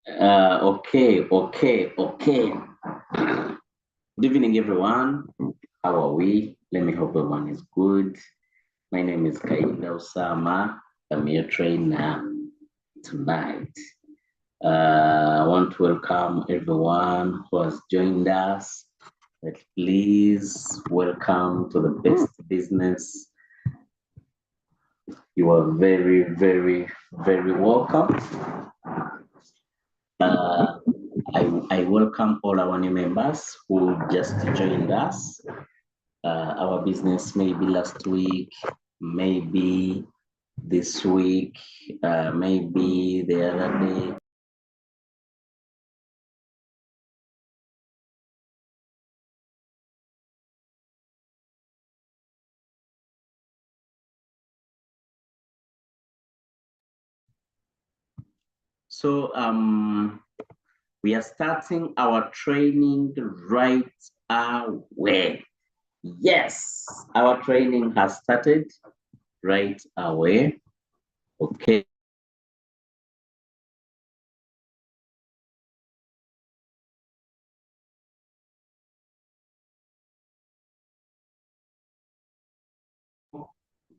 Okay. Good evening, everyone. How are we? Let me hope everyone is good. My name is Kainda Osama. I'm your trainer tonight. I want to welcome everyone who has joined us. But please welcome to the best business. You are very welcome. Uh, I welcome all our new members who just joined us. Our business maybe last week, maybe this week, maybe the other day. So we are starting our training right away. Yes, our training has started right away. Okay.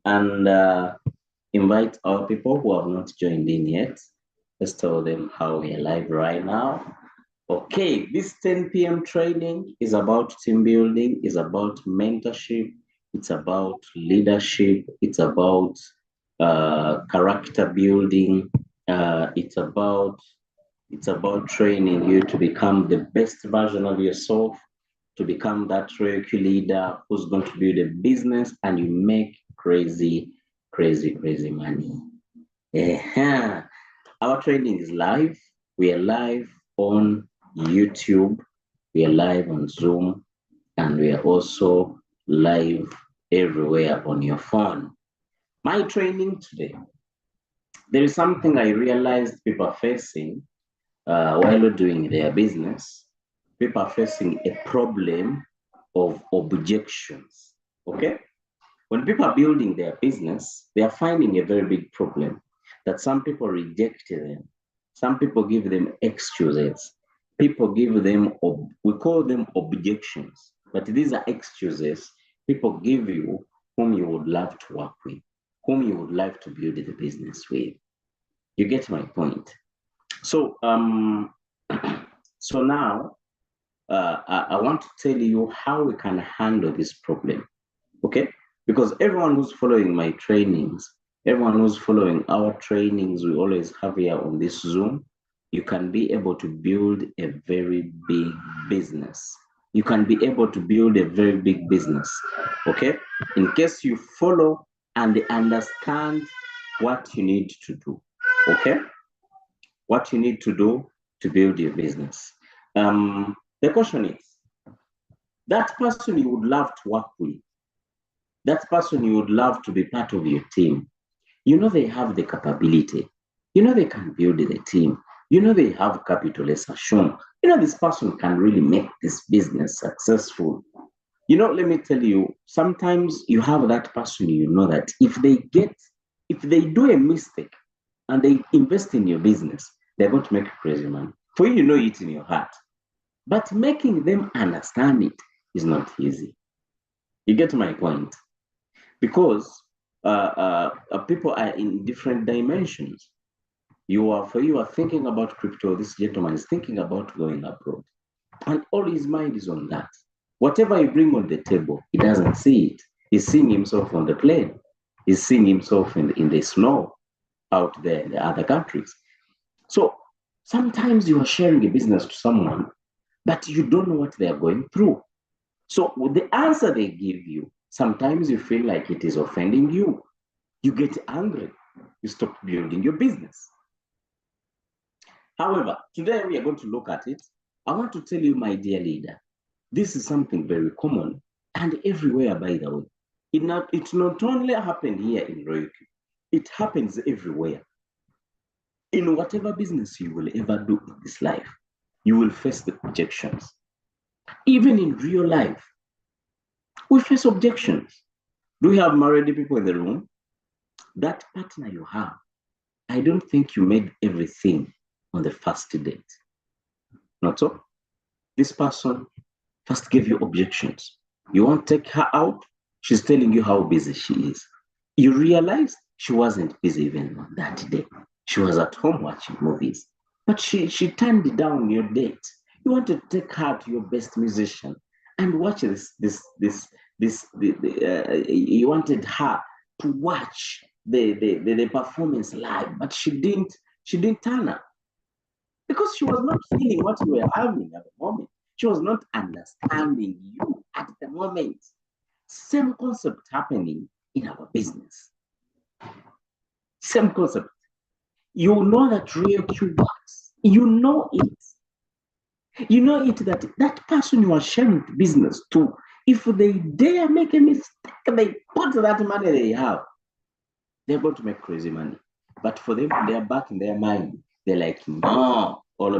And invite our people who have not joined in yet. Let's tell them how we are live right now. Okay, this 10 p.m. training is about team building, is about mentorship, it's about leadership, it's about character building, it's about training you to become the best version of yourself, to become that Reiki leader who's going to build a business and you make crazy money. Uh-huh. Our training is live. We are live on YouTube, we are live on Zoom, and we are also live everywhere on your phone. My training today, there is something I realized people are facing while doing their business. People are facing a problem of objections. Okay? When people are building their business, they are finding a very big problem that some people reject them. Some people give them excuses. People give them, we call them objections, but these are excuses people give you whom you would love to work with, whom you would like to build the business with. You get my point. So, so now I want to tell you how we can handle this problem. Okay, because everyone who's following my trainings, everyone who's following our trainings we always have here on this Zoom, you can be able to build a very big business. You can be able to build a very big business. Okay, in case you follow and understand what you need to do. Okay, what you need to do to build your business. The question is, that person you would love to work with, that person you would love to be part of your team, you know they have the capability. You know they can build the team. You know they have capital shown. You know this person can really make this business successful. You know, let me tell you, sometimes you have that person, you know that if they do a mistake and they invest in your business, they're going to make crazy money. For you, you know it in your heart. But making them understand it is not easy. You get my point? Because people are in different dimensions. You are thinking about crypto. This gentleman is thinking about going abroad, and all his mind is on that. Whatever you bring on the table, he doesn't see it. He's seeing himself on the plane. He's seeing himself in the snow out there in the other countries. So sometimes you are sharing a business to someone, but you don't know what they are going through. So with the answer they give you, sometimes you feel like it is offending you. You get angry. You stop building your business. However, today we are going to look at it. I want to tell you, my dear leader, this is something very common and everywhere, by the way. It not only happened here in Royalty, it happens everywhere. In whatever business you will ever do in this life, you will face the objections. Even in real life, we face objections. Do we have married people in the room? That partner you have, I don't think you made everything on the first date. Not so? This person first gave you objections. You want to take her out? She's telling you how busy she is. You realize she wasn't busy even on that day. She was at home watching movies. But she turned down your date. You wanted to take her to your best musician and watch you wanted her to watch the performance live, but she didn't turn up because she was not feeling what you were having at the moment. She was not understanding you at the moment. Same concept happening in our business. Same concept. You know that real Q works. You know it. You know it that person you are sharing business to, if they dare make a mistake, they put that money they have, they're going to make crazy money. But for them, they're back in their mind. They're like, no, all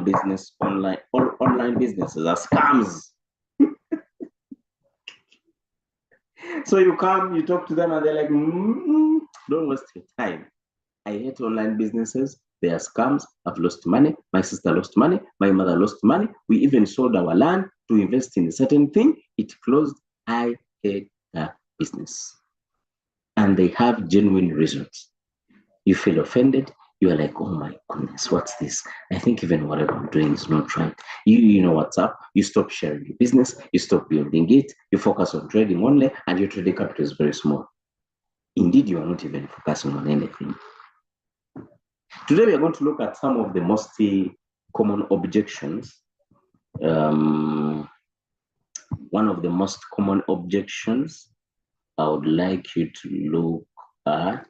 online businesses are scams. So you come, you talk to them, and they're like, don't waste your time. I hate online businesses. They are scams. I've lost money. My sister lost money. My mother lost money. We even sold our land to invest in a certain thing. It closed. I hate that business. And they have genuine reasons. You feel offended. You are like, oh my goodness, what's this? I think even whatever I'm doing is not right. You know what's up. You stop sharing your business. You stop building it. You focus on trading only, and your trading capital is very small. Indeed, you are not even focusing on anything. Today, we are going to look at some of the most common objections. One of the most common objections I would like you to look at.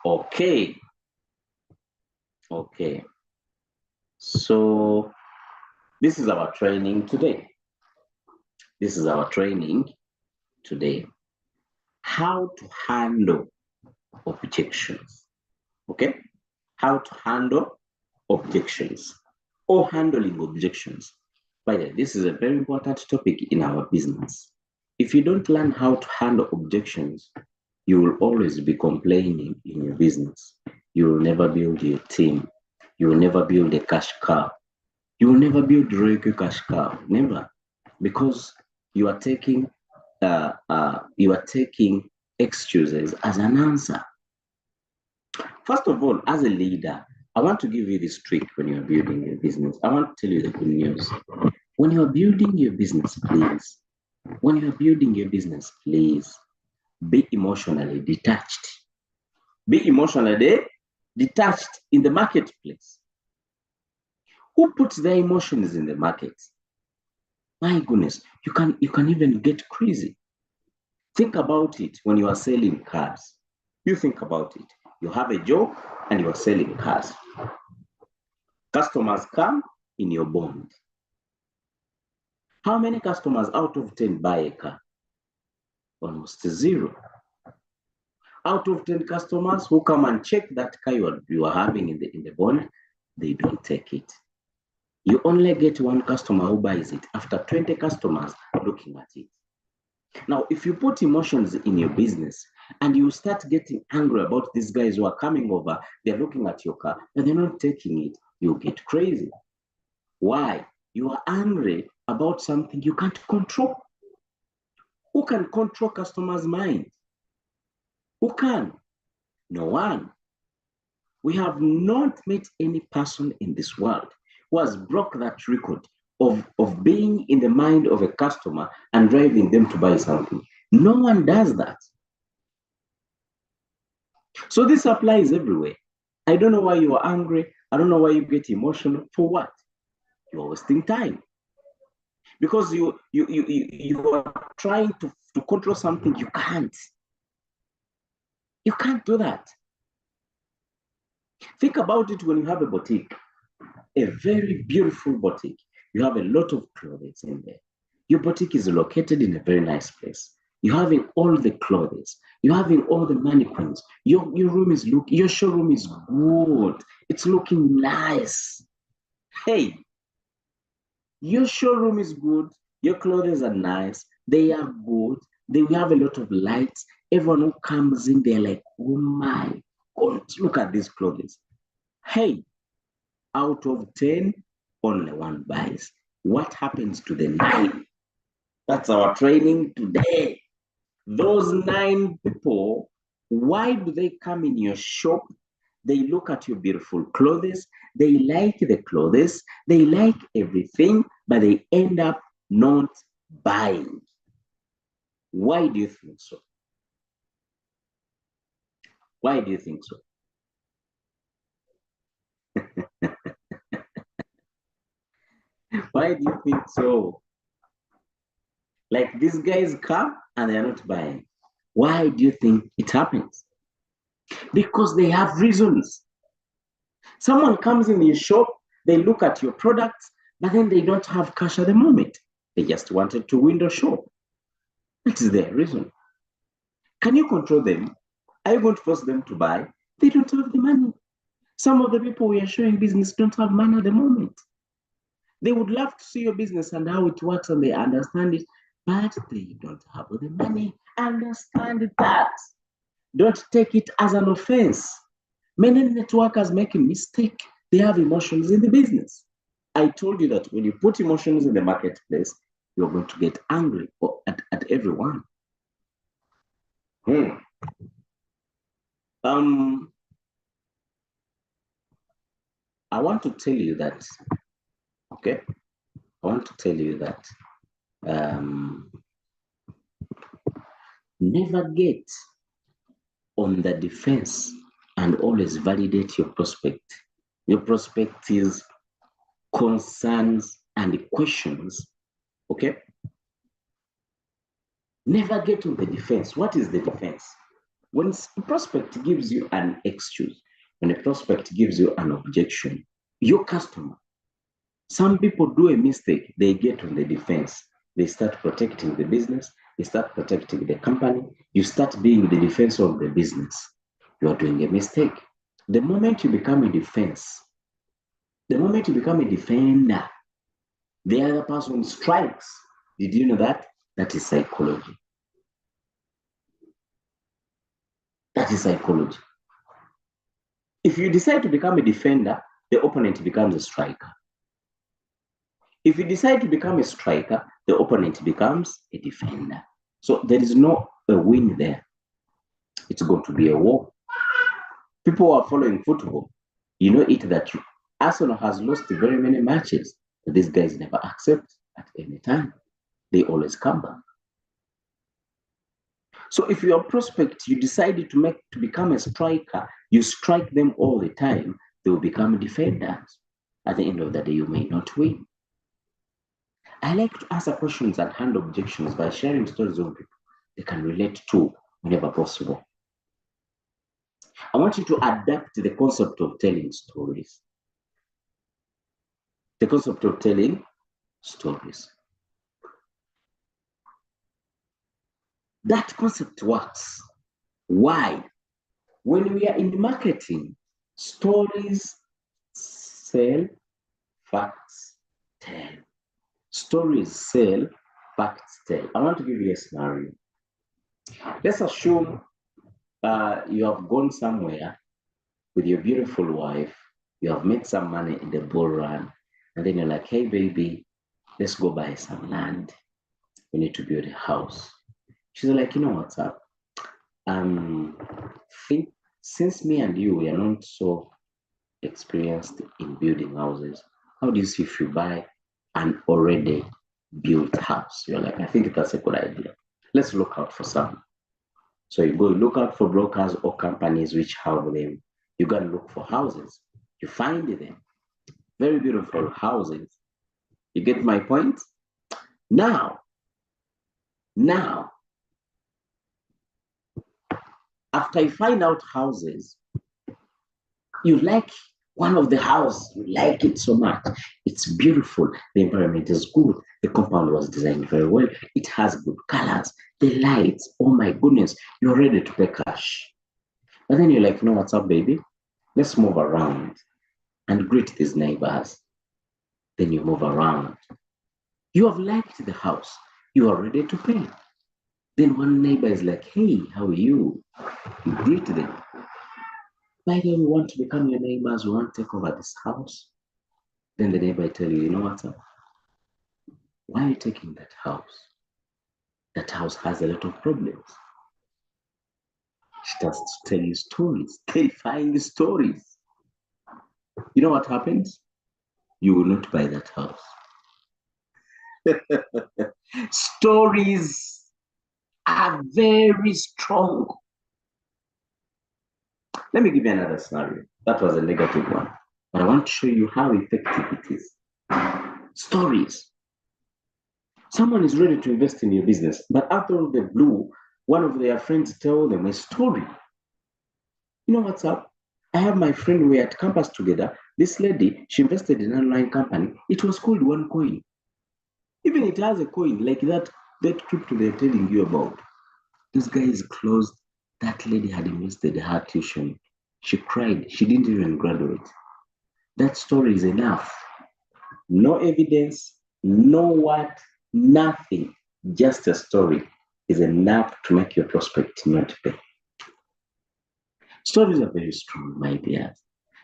Okay. So this is our training today. How to handle objections. Okay? How to handle objections or handling objections. By the way, this is a very important topic in our business. If you don't learn how to handle objections, you will always be complaining in your business. You will never build your team. You will never build a cash cow. You will never build a regular cash cow. Never. Because you are taking excuses as an answer. First of all, as a leader, I want to give you this trick when you are building your business. I want to tell you the good news. When you are building your business, please, be emotionally detached. Be emotionally detached in the marketplace. Who puts their emotions in the market? My goodness, you can even get crazy. Think about it when you are selling cars. You think about it. You have a job and you are selling cars. Customers come in your bond. How many customers out of 10 buy a car? Almost zero. Out of 10 customers who come and check that car you are having in the bond, they don't take it. You only get one customer who buys it after 20 customers looking at it. Now, if you put emotions in your business and you start getting angry about these guys who are coming over, they're looking at your car, but they're not taking it, you get crazy. Why? You are angry about something you can't control. Who can control customers' mind? Who can? No one. We have not met any person in this world who has broke that record of being in the mind of a customer and driving them to buy something. No one does that. So this applies everywhere. I don't know why you are angry. I don't know why you get emotional. For what? You are wasting time. Because you are trying to control something you can't. You can't do that. Think about it when you have a boutique, a very beautiful boutique. You have a lot of clothes in there. Your boutique is located in a very nice place. You're having all the clothes. You're having all the mannequins. Your showroom is good. It's looking nice. Hey, your showroom is good. Your clothes are nice. They are good. They have a lot of lights. Everyone who comes in, they're like, oh my God, look at these clothes. Hey, out of 10, only one buys. What happens to the 9? That's our training today. Those 9 people, why do they come in your shop? They look at your beautiful clothes, they like the clothes, they like everything, but they end up not buying. Why do you think so? Why do you think so? Why do you think so? Like these guys come and they're not buying. Why do you think it happens? Because they have reasons. Someone comes in your shop, they look at your products, but then they don't have cash at the moment. They just wanted to window shop. That is their reason. Can you control them? Are you going to force them to buy? They don't have the money. Some of the people we are showing business don't have money at the moment. They would love to see your business and how it works and they understand it, but they don't have the money. Understand that. Don't take it as an offense. Many networkers make a mistake. They have emotions in the business. I told you that when you put emotions in the marketplace, you're going to get angry at everyone. Hmm. Um, I want to tell you that, okay? I want to tell you that um, never get on the defense and always validate your prospect. Your prospect is concerns and questions, okay? Never get on the defense. What is the defense? When a prospect gives you an excuse, when a prospect gives you an objection, your customer, some people do a mistake, they get on the defense. They start protecting the business, they start protecting the company, you start being the defense of the business. You are doing a mistake. The moment you become a defense, the moment you become a defender, the other person strikes. Did you know that? That is psychology. That is psychology. If you decide to become a defender, the opponent becomes a striker. If you decide to become a striker, the opponent becomes a defender. So there is no a win there. It's going to be a war. People who are following football, you know it that Arsenal has lost very many matches. But these guys never accept at any time. They always come back. So if you're a prospect, you decided to become a striker, you strike them all the time, they will become defenders. At the end of the day, you may not win. I like to answer questions and handle objections by sharing stories of people they can relate to whenever possible. I want you to adapt the concept of telling stories. The concept of telling stories. That concept works. Why? When we are in marketing, stories sell, facts tell. Stories sell, facts tell. I want to give you a scenario. Let's assume you have gone somewhere with your beautiful wife, you have made some money in the bull run, and then you're like, hey, baby, let's go buy some land. We need to build a house. She's like, you know what's up? Think since me and you, we are not so experienced in building houses, how do you see if you buy an already built house? You're like, I think that's a good idea. Let's look out for some. So you go look out for brokers or companies which have them. You go and look for houses. You find them. Very beautiful houses. You get my point? Now, after you find out houses, you like one of the house, you like it so much. It's beautiful. The environment is good. The compound was designed very well. It has good colors. The lights, oh my goodness, you're ready to pay cash. But then you're like, you know what's up, baby? Let's move around and greet these neighbors. Then you move around. You have liked the house. You are ready to pay. Then one neighbor is like, hey, how are you? You greet them. By the way, we want to become your neighbors, we want to take over this house. Then the neighbor tell you, you know what? Why are you taking that house? That house has a lot of problems. She starts to tell you stories, terrifying stories. You know what happens? You will not buy that house. Stories are very strong. Let me give you another scenario. That was a negative one. But I want to show you how effective it is. Stories. Someone is ready to invest in your business, but out of the blue, one of their friends tell them a story. You know what's up? I have my friend, we were at campus together. This lady, she invested in an online company. It was called OneCoin. Even it has a coin like that crypto they're telling you about. This guy is closed. That lady had invested her tuition. She cried. She didn't even graduate. That story is enough. No evidence, no what, nothing. Just a story is enough to make your prospect not pay. Stories are very strong, my dear.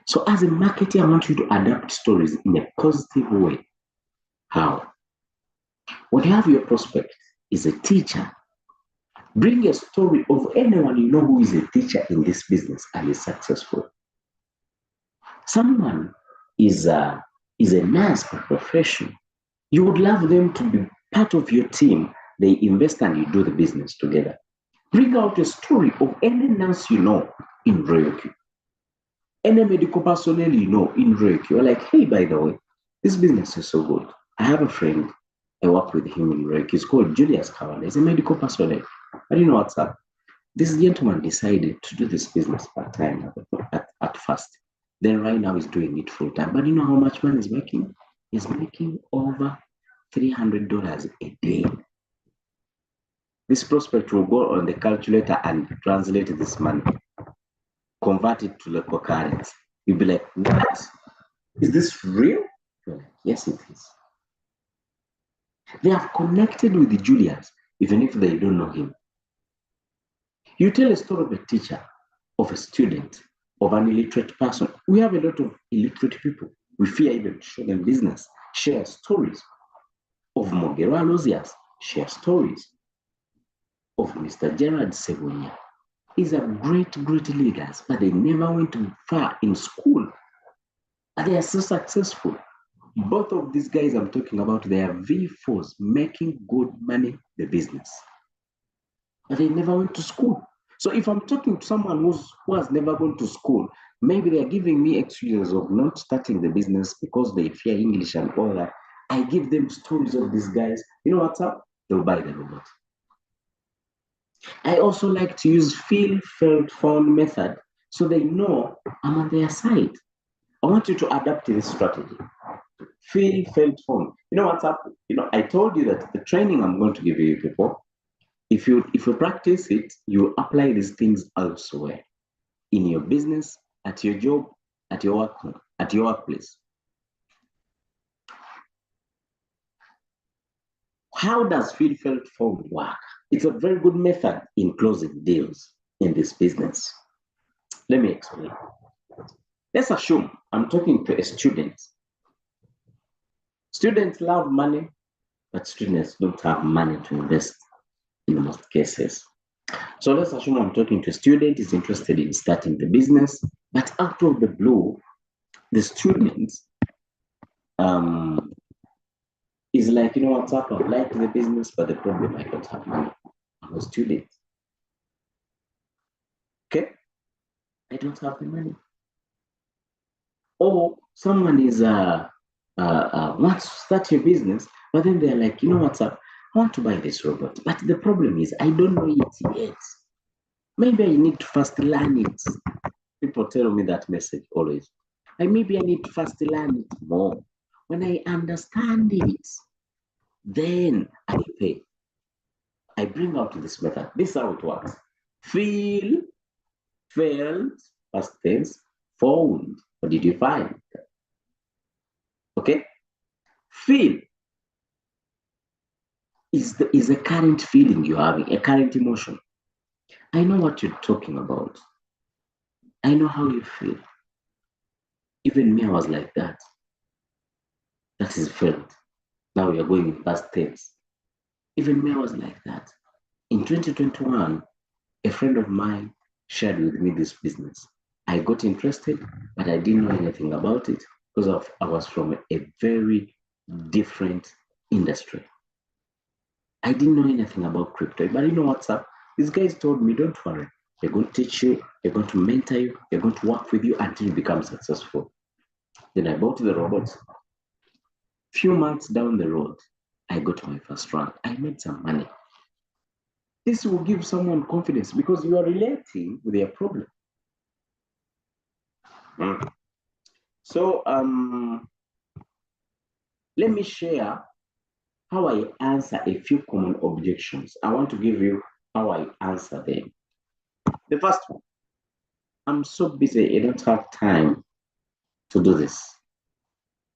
So as a marketer, I want you to adapt stories in a positive way. How? When you have your prospect is a teacher, bring a story of anyone you know who is a teacher in this business and is successful. Someone is a nurse by profession. You would love them to be part of your team. They invest and you do the business together. Bring out a story of any nurse you know in Reiki, any medical personnel you know in Reiki. You're like, hey, by the way, this business is so good. I have a friend, I work with him in Reiki. He's called Julius Kawana. He's a medical personnel. But you know what's up? This gentleman decided to do this business part-time at first. Then right now he's doing it full-time. But you know how much money he's making? He's making over $300 a day. This prospect will go on the calculator and translate this money, convert it to local currency. You'll be like, what? Is this real? You're like, yes, it is. They have connected with Julius, even if they don't know him. You tell a story of a teacher, of a student, of an illiterate person. We have a lot of illiterate people. We fear even to show them business. Share stories of Mogera Lozias. Share stories of Mr. Gerard Segunya. These are great, great leaders, but they never went too far in school. But they are so successful. Both of these guys I'm talking about, they are V4s making good money, the business. But they never went to school. So if I'm talking to someone who has never gone to school, maybe they are giving me excuses of not starting the business because they fear English and all that. I give them stories of these guys. You know what's up? They'll buy the robot. I also like to use feel, felt, found method so they know I'm on their side. I want you to adapt to this strategy. Feel, felt, found. You know what's up? I told you that the training I'm going to give you people, if you practice it, you apply these things elsewhere, in your business, at your job, at your work, at your workplace. How does feel, felt, found work? It's a very good method in closing deals in this business. Let me explain. Let's assume I'm talking to a student. Students love money, but students don't have money to invest in most cases. So let's assume I'm talking to a student who's interested in starting the business, but out of the blue, the student is like, you know what's up? I like the business, but the problem, I don't have money. I'm a student. Okay? I don't have the money. Or someone is wants to start your business, but then they're like, you know what's up? I want to buy this robot, but the problem is I don't know it yet. Maybe I need to first learn it. People tell me that message always. Maybe I need to first learn it more. When I understand it, then I pay. I bring out this method. This is how it works. Feel, felt, past tense, found. What did you find? Okay? Feel is a current feeling you're having, a current emotion. I know what you're talking about. I know how you feel. Even me, I was like that. That is felt. Now we are going in past tense. Even me, I was like that. In 2021, a friend of mine shared with me this business. I got interested, but I didn't know anything about it because I was from a very different industry. I didn't know anything about crypto, but you know what's up? These guys told me, don't worry. They're going to teach you, they're going to mentor you, they're going to work with you until you become successful. Then I bought the robots. Few months down the road, I got my first round. I made some money. This will give someone confidence because you are relating with their problem. Mm. So let me share how I answer a few common objections. I want to give you how I answer them. The first one, I'm so busy, I don't have time to do this.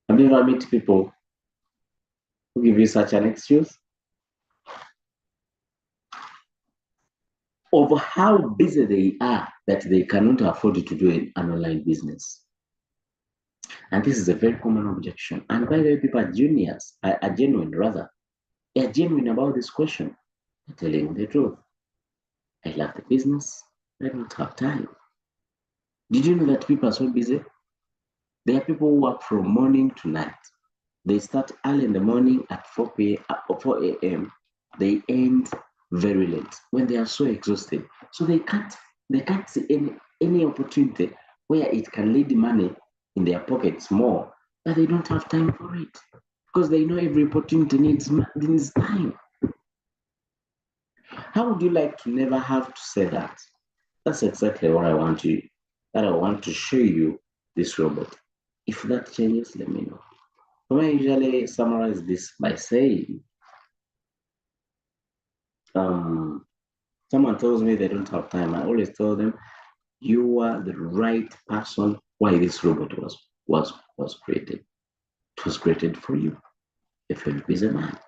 Have you ever met people who give you such an excuse? Of how busy they are that they cannot afford to do an online business. And this is a very common objection. And by the way, people are genius, are genuine rather. They are genuine about this question. They're telling you the truth. I love the business, but I don't have time. Did you know that people are so busy? There are people who work from morning to night. They start early in the morning at 4 a.m. They end very late when they are so exhausted. So they can't see any opportunity where it can lead money in their pockets more, but they don't have time for it because they know every opportunity needs time. How would you like to never have to say that? That's exactly what I want to show you this robot. If that changes, let me know. I usually summarize this by saying, someone tells me they don't have time. I always tell them, you are the right person why this robot was created. It was created for you. If you're a busy man,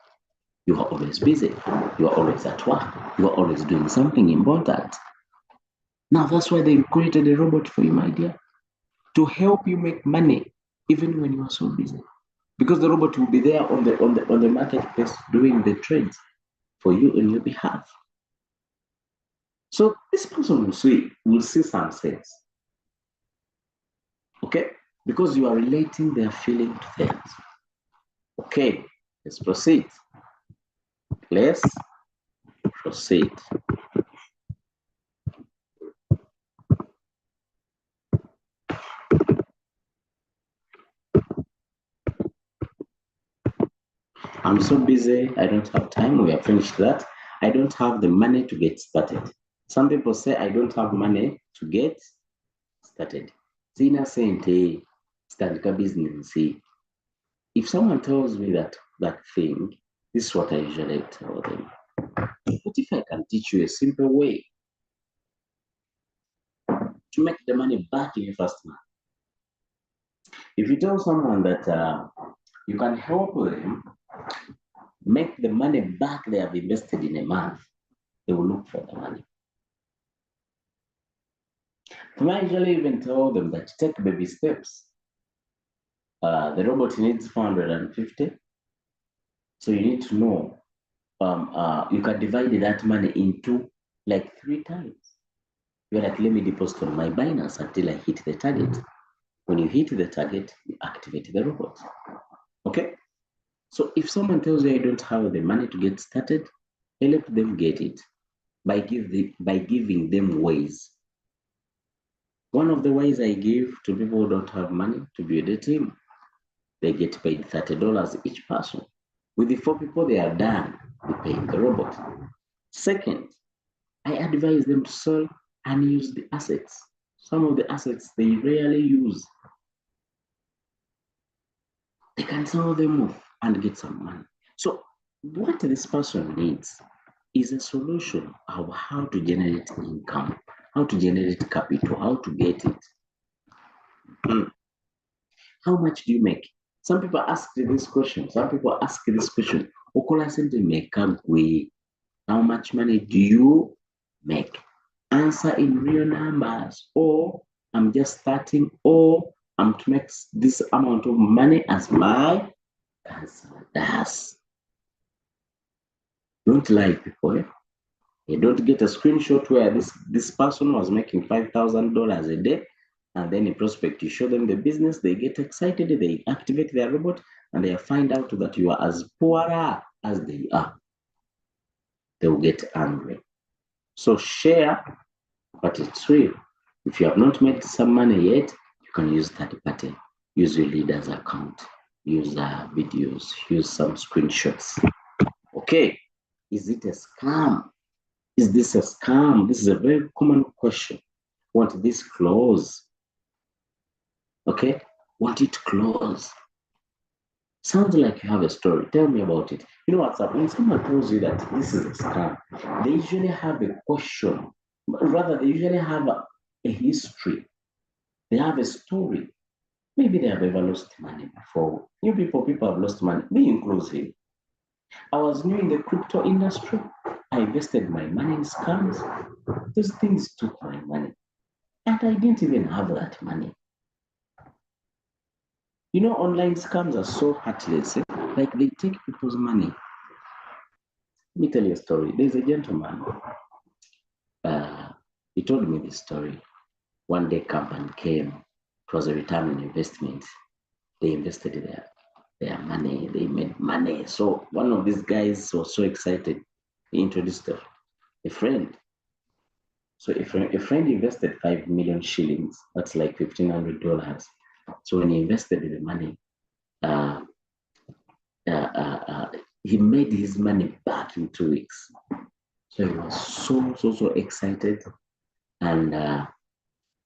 you are always busy. You are always at work. You are always doing something important. Now that's why they created a robot for you, my dear, to help you make money even when you are so busy. Because the robot will be there on the marketplace doing the trades for you on your behalf. So this person will see some sense. Okay? Because you are relating their feeling to things. Okay, let's proceed. Let's proceed. I'm so busy, I don't have time. We have finished that. I don't have the money to get started. Some people say I don't have money to get started. Sina sente, start a business. If someone tells me that thing, this is what I usually tell them. What if I can teach you a simple way to make the money back in your first month? If you tell someone that you can help them make the money back they have invested in a month, they will look for the money. I usually even tell them that take baby steps. The robot needs 450. So you need to know you can divide that money into like 3 times. You're like, let me deposit on my Binance until I hit the target. When you hit the target, you activate the robot. Okay? So if someone tells you I don't have the money to get started, help them get it by giving them ways. One of the ways I give to people who don't have money to build a team, they get paid $30 each person. With the 4 people, they are done with paying the robot. Second, I advise them to sell unused assets. Some of the assets they rarely use. They can sell them off and get some money. So what this person needs is a solution of how to generate income, how to generate capital, how to get it. How much do you make? Some people ask this question. How much money do you make? Answer in real numbers or I'm just starting, or I'm to make this amount of money as my cousin does. Don't lie, people. You don't get a screenshot where this person was making $5,000 a day, and then in prospect you show them the business, they get excited, they activate their robot, and they find out that you are as poorer as they are. They will get angry. So share, but it's real. If you have not made some money yet, you can use third party. Use your leader's account. Use videos. Use some screenshots. Okay. Is it a scam? Is this a scam? This is a very common question. Want this close? Okay. Want it close? Sounds like you have a story. Tell me about it. You know what's up? When someone tells you that this is a scam, they usually have a question. Rather, they usually have a history. They have a story. Maybe they have ever lost money before. People have lost money, me inclusive. I was new in the crypto industry. I invested my money in scams. Those things took my money. And I didn't even have that money. You know, online scams are so heartless. Like they take people's money. Let me tell you a story. There's a gentleman. He told me this story. One day company came. It was a return on investment. They invested their money. They made money. So one of these guys was so excited. He introduced a friend. So a friend invested 5 million shillings. That's like $1,500. So when he invested the money, he made his money back in 2 weeks. So he was so excited. And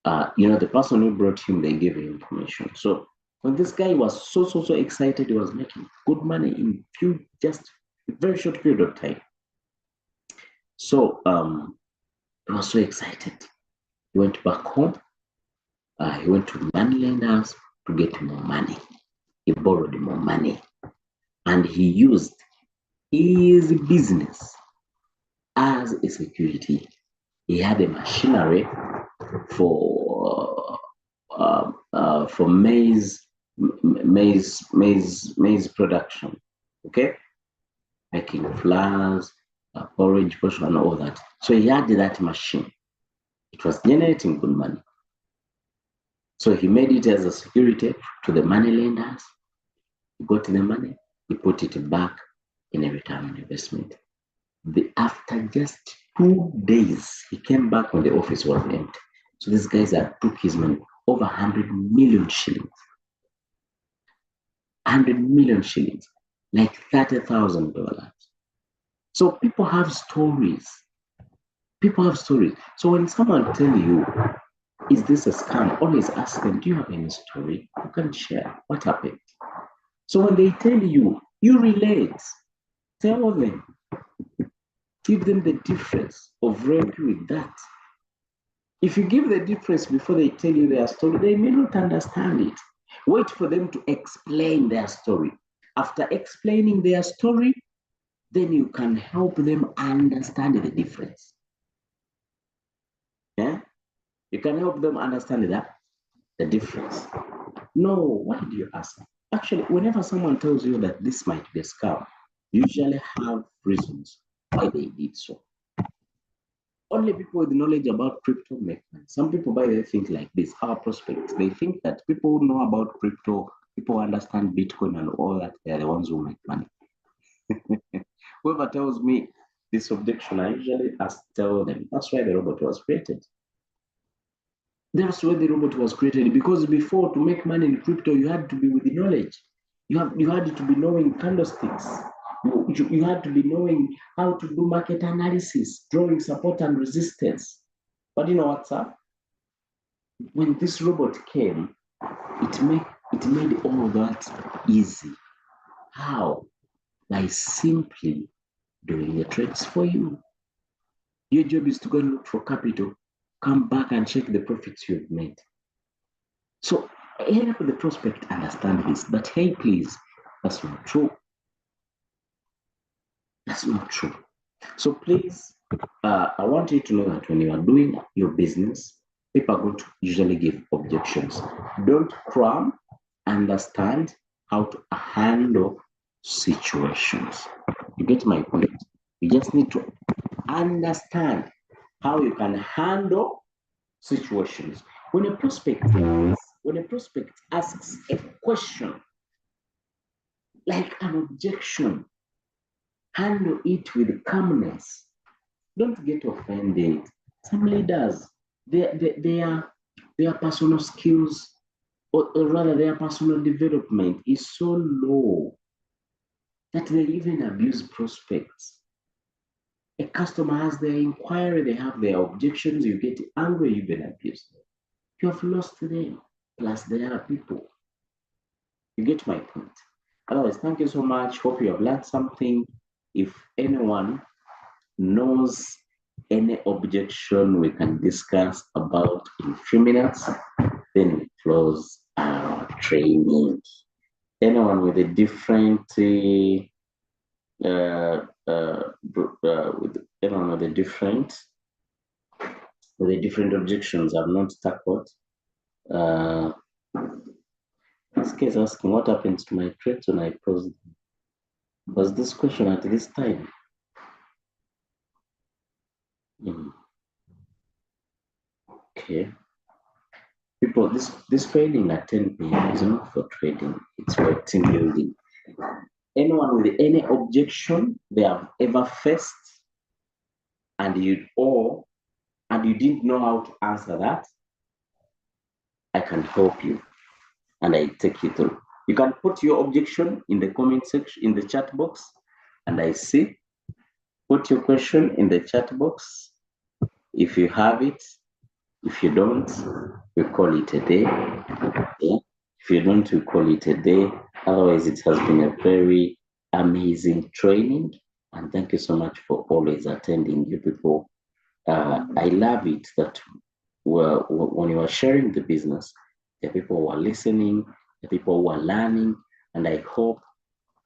the person who brought him, they gave him information. So when this guy was so excited, he was making good money in just a very short period of time. So he was so excited. He went back home. He went to money lenders to get more money. He borrowed more money. And he used his business as a security. He had a machinery for maize production. Okay, making flours, porridge, portion, and all that. So he had that machine. It was generating good money. So he made it as a security to the money lenders. He got the money. He put it back in a return on investment. After just 2 days, he came back when the office was empty. So these guys took his money, over 100 million shillings. 100 million shillings, like $30,000. So people have stories. People have stories. So when someone tells you, is this a scam? Always ask them, do you have any story? You can share what happened. So when they tell you, you relate. Tell them. Give them the difference of reality with that. If you give the difference before they tell you their story, they may not understand it. Wait for them to explain their story. After explaining their story, then you can help them understand the difference. Yeah? You can help them understand the difference. No, why do you ask? Actually, whenever someone tells you that this might be a scam, you usually have reasons why they did so. Only people with knowledge about crypto make money. Some people, by the way, think like this, our prospects. They think that people who know about crypto, people who understand Bitcoin and all that, they're the ones who make money. Whoever tells me this objection, I usually tell them, that's why the robot was created. That's why the robot was created, because before, to make money in crypto, you had to be with the knowledge. You had to be knowing candlesticks. You had to be knowing how to do market analysis, drawing support and resistance. But you know what's up? When this robot came, it made all that easy. How? By simply doing the trades for you. Your job is to go and look for capital, come back and check the profits you've made. So help the prospect understand this. But hey, please, that's not true. That's not true. So please, I want you to know that when you are doing your business, people are going to usually give objections. Don't cram, understand how to handle situations. You get my point? You just need to understand how you can handle situations. When a prospect asks a question like an objection, handle it with calmness. Don't get offended. Some leaders, their personal skills, or rather their personal development is so low that they even abuse prospects. A customer has their inquiry, they have their objections, you get angry, you even abuse them. You have lost them. Plus, there are people. You get my point. Otherwise, thank you so much. Hope you have learned something. If anyone knows any objection we can discuss about in 3 minutes, then we close our training. Anyone with a different with anyone with a different objections I've not tackled. This case asking what happens to my trades when I close them. Was this question at this time? Okay. People, this training at 10 p.m. is not for trading, it's for team building. Anyone with any objection they have ever faced and you didn't know how to answer that, I can help you and I take you through. You can put your objection in the comment section, in the chat box, and I see. Put your question in the chat box. If you have it, if you don't, we call it a day. Yeah? If you don't, we call it a day. Otherwise, it has been a very amazing training. And thank you so much for always attending, you people. I love it that when you are sharing the business, the people who are listening, the people who are learning, and I hope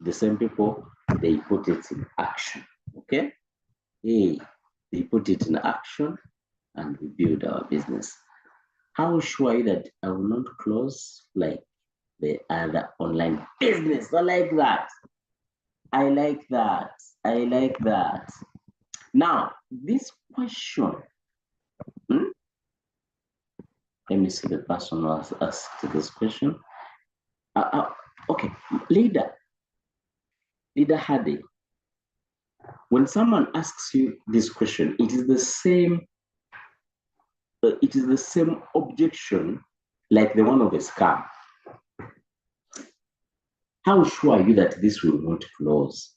the same people, they put it in action, okay? Hey, they put it in action and we build our business. How sure are you that I will not close like the other online business? I like that. I like that. I like that. Now, this question, let me see the person who has asked this question. Okay, leader Hadi, when someone asks you this question, it is the same objection like the one of a scam. How sure are you that this will not close?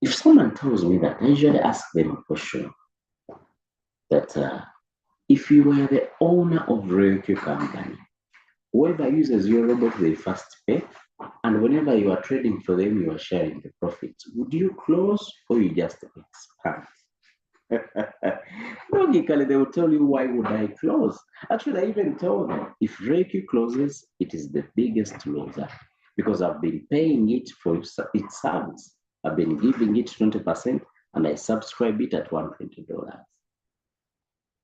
If someone tells me that, I usually ask them a question that if you were the owner of Reiki company, whoever uses your robot, they first pay, and whenever you are trading for them, you are sharing the profits. Would you close or you just expand? Logically, they will tell you, why would I close? Actually, I even tell them, if Reiki closes, it is the biggest loser because I've been paying it for its service. I've been giving it 20% and I subscribe it at $120.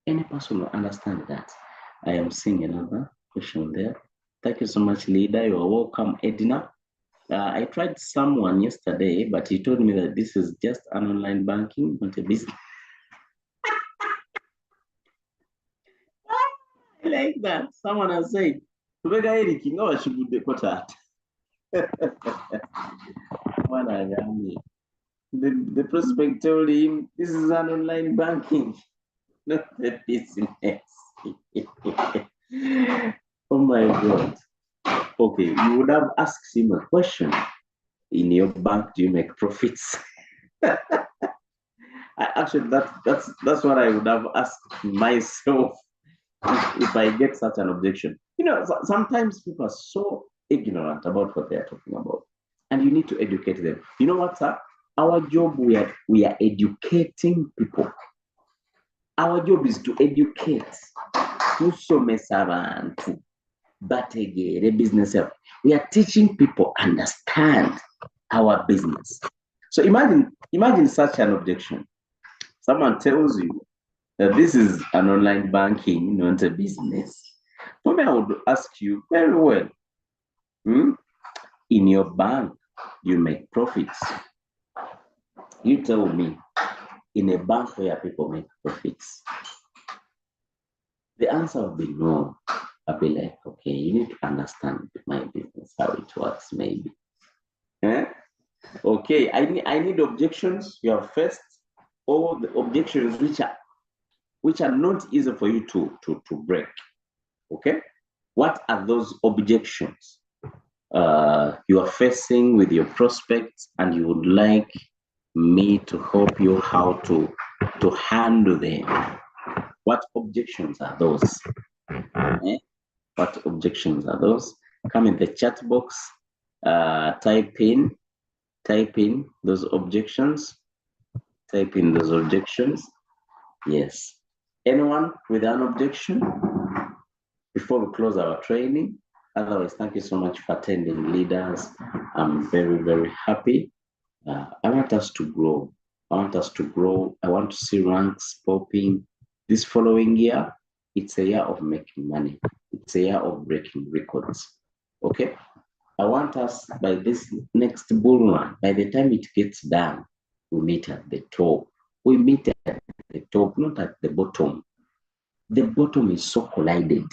Any person will understand that. I am seeing another question there. Thank you so much, leader. You are welcome, Edna. I tried someone yesterday, but he told me that this is just an online banking, not a business. I like that. Someone has said, the prospect told him, this is an online banking, not a business. Oh my God. Okay, you would have asked him a question. In your bank, do you make profits? Actually, that's what I would have asked myself if I get such an objection. You know, sometimes people are so ignorant about what they're talking about, and you need to educate them. You know what's up? Our job, we are educating people. Our job is to educate. Business. We are teaching people understand our business. So imagine such an objection. Someone tells you This is an online banking, not a business. For me, I would ask you very well. In your bank, you make profits. You tell me, in a bank where people make profits, the answer will be no. I'll be like, okay, you need to understand my business, how it works, maybe. Okay, I need objections. You have first all the objections which are not easy for you to break. Okay, what are those objections you are facing with your prospects, and you would like me to help you how to handle them? What objections are those? What objections are those? Come in the chat box, type in those objections. Type in those objections. Yes. Anyone with an objection before we close our training? Otherwise, thank you so much for attending, leaders. I'm very, very happy. I want us to grow. I want us to grow. I want to see ranks popping. This following year, it's a year of making money. It's a year of breaking records. Okay? I want us, by this next bull run, by the time it gets done, we meet at the top. We meet at the top, not at the bottom. The bottom is so collided.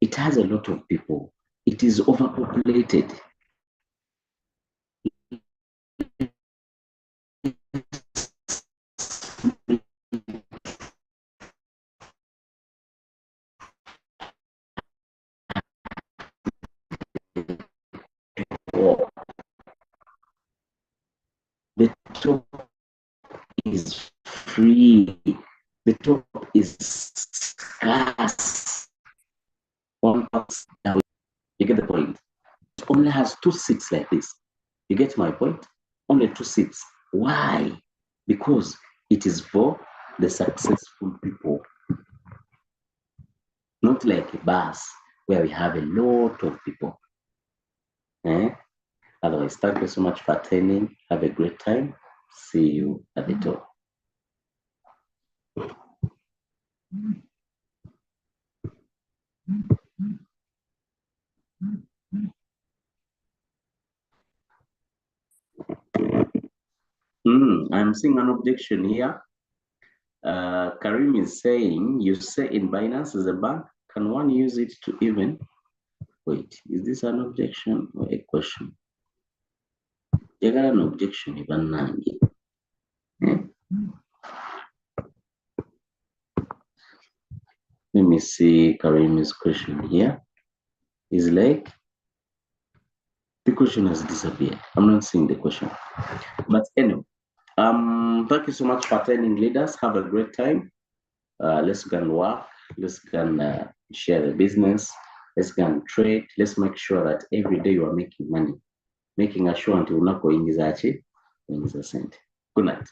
It has a lot of people. It is overpopulated. The top is free. The top is scarce. You get the point? It only has 2 seats like this. You get my point? Only 2 seats. Why? Because it is for the successful people. Not like a bus where we have a lot of people. Otherwise, thank you so much for attending. Have a great time. See you at the top. I'm seeing an objection here. Karim is saying, you say in Binance as a bank, can one use it to even? Wait, is this an objection or a question? You got an objection, even now. Let me see Karim's question here. Is like, the question has disappeared. I'm not seeing the question. But anyway, thank you so much for attending, leaders. Have a great time. Let's go and work. Let's go and share the business. Let's go and trade. Let's make sure that every day you are making money. Making sure until you're not going is actually going is a cent. Good night.